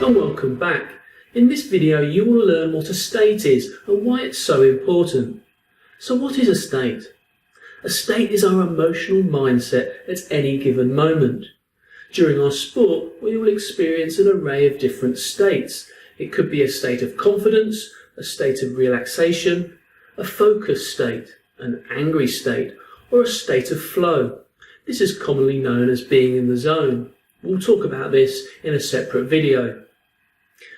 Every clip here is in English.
and welcome back. In this video you will learn what a state is and why it's so important. So what is a state? A state is our emotional mindset at any given moment. During our sport we will experience an array of different states. It could be a state of confidence, a state of relaxation, a focused state, an angry state, or a state of flow. This is commonly known as being in the zone. We'll talk about this in a separate video.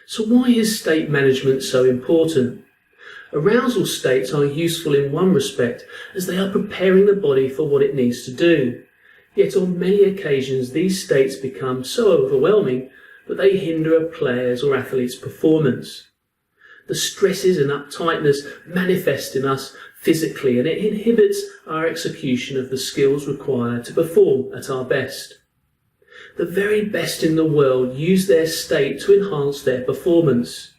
So why is state management so important? Arousal states are useful in one respect, as they are preparing the body for what it needs to do. Yet on many occasions these states become so overwhelming that they hinder a player's or athlete's performance. The stresses and uptightness manifest in us physically, and it inhibits our execution of the skills required to perform at our best. The very best in the world use their state to enhance their performance.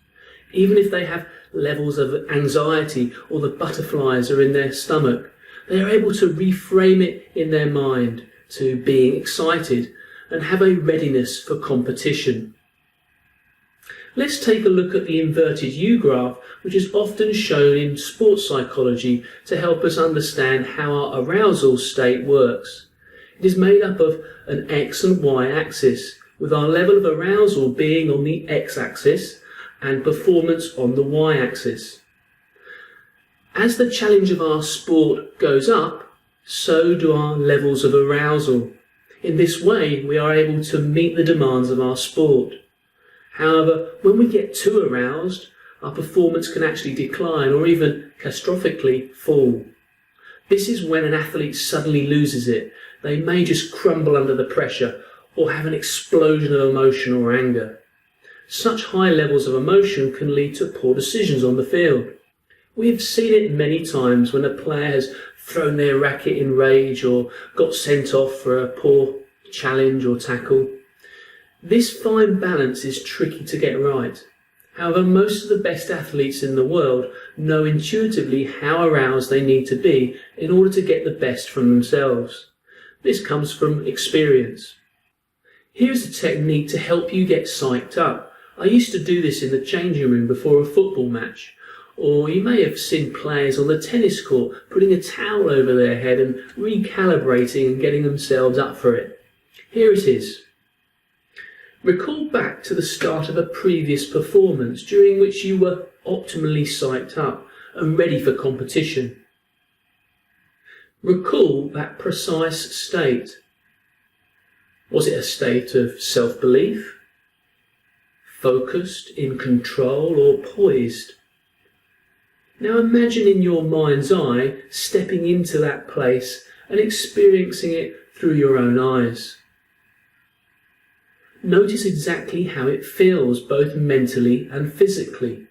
Even if they have levels of anxiety or the butterflies are in their stomach, they are able to reframe it in their mind to being excited and have a readiness for competition. Let's take a look at the inverted U graph, which is often shown in sports psychology to help us understand how our arousal state works. It is made up of an X and Y axis, with our level of arousal being on the X axis and performance on the Y axis. As the challenge of our sport goes up, so do our levels of arousal. In this way, we are able to meet the demands of our sport. However, when we get too aroused, our performance can actually decline or even catastrophically fall. This is when an athlete suddenly loses it. They may just crumble under the pressure or have an explosion of emotion or anger. Such high levels of emotion can lead to poor decisions on the field. We have seen it many times when a player has thrown their racket in rage or got sent off for a poor challenge or tackle. This fine balance is tricky to get right. However, most of the best athletes in the world know intuitively how aroused they need to be in order to get the best from themselves. This comes from experience. Here's a technique to help you get psyched up. I used to do this in the changing room before a football match. Or you may have seen players on the tennis court putting a towel over their head and recalibrating and getting themselves up for it. Here it is. Recall back to the start of a previous performance during which you were optimally psyched up and ready for competition. Recall that precise state. Was it a state of self-belief, focused, in control, or poised? Now imagine in your mind's eye stepping into that place and experiencing it through your own eyes. Notice exactly how it feels, both mentally and physically.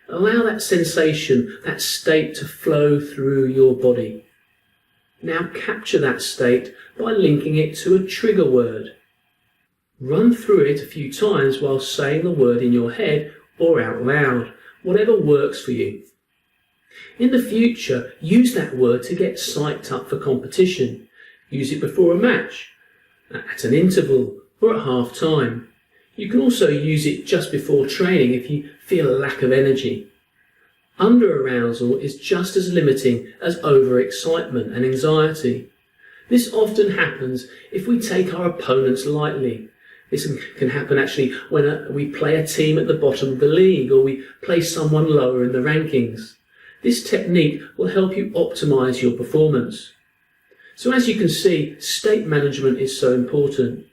Allow that sensation, that state to flow through your body. Now capture that state by linking it to a trigger word. Run through it a few times while saying the word in your head or out loud, whatever works for you. In the future, use that word to get psyched up for competition. Use it before a match, at an interval, or at half time. You can also use it just before training if you feel a lack of energy. Under-arousal is just as limiting as over-excitement and anxiety. This often happens if we take our opponents lightly. This can happen actually when we play a team at the bottom of the league or we play someone lower in the rankings. This technique will help you optimize your performance. So as you can see, state management is so important.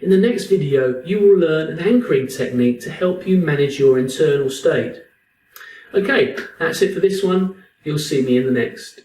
In the next video, you will learn an anchoring technique to help you manage your internal state. Okay, that's it for this one. You'll see me in the next.